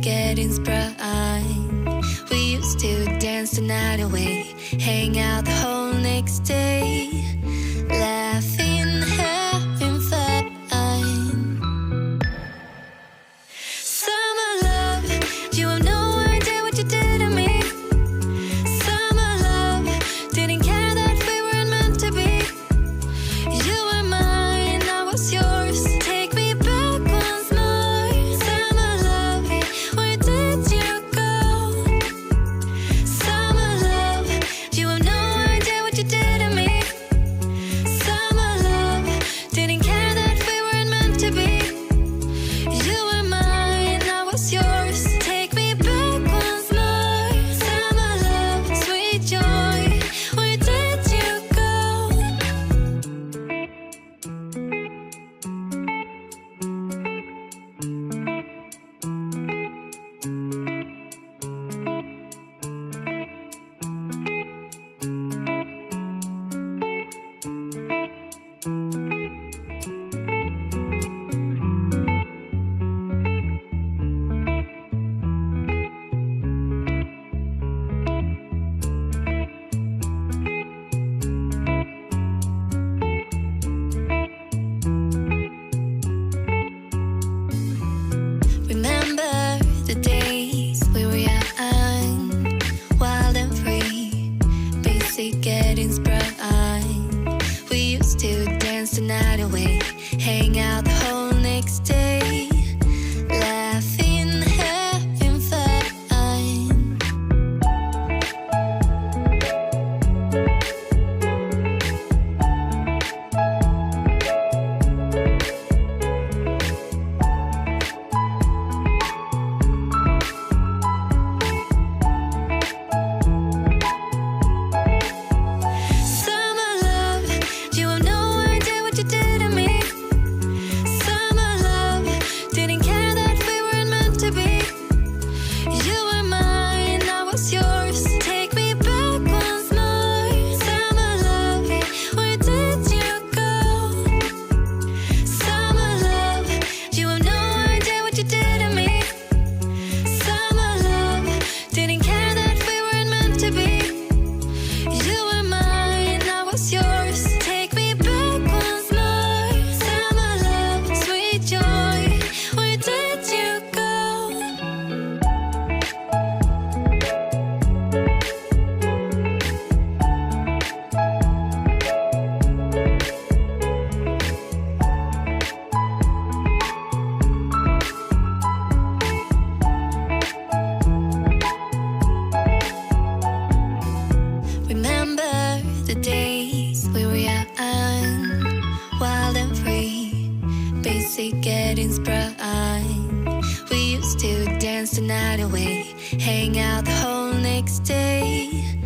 getting sprung. We used to dance the night away, hang out the whole next day, laughing, having fun. Summer love, you have no idea what you did to me. Summer love, didn't care that we weren't meant to be. You were mine, I was yours. Take me back once more. Summer love, where did you go? Summer love, you have no idea what you did to me. Summer love, didn't care that we weren't meant to be. You were mine, I was yours. Take me back once more. Summer love, sweet joy, where did you go? Remember the days we were young, wild and free, basic getting sprung. We used to dance the night away, hang out the whole next day, laughing, having fun. Summer love, you have no idea what you did to me. Summer love, didn't care that we weren't meant to be. You were mine, I was yours. Take me back once more. Summer love, where did you go? Summer love, you have no idea what you did to me. Summer love, didn't care that we weren't meant to be. You were mine, I was yours. Take me back once more. Summer love, sweet joy, where did you go? Remember the days we were young, wild and free, basic getting sprung. We used to dance the night away, hang out the whole next day,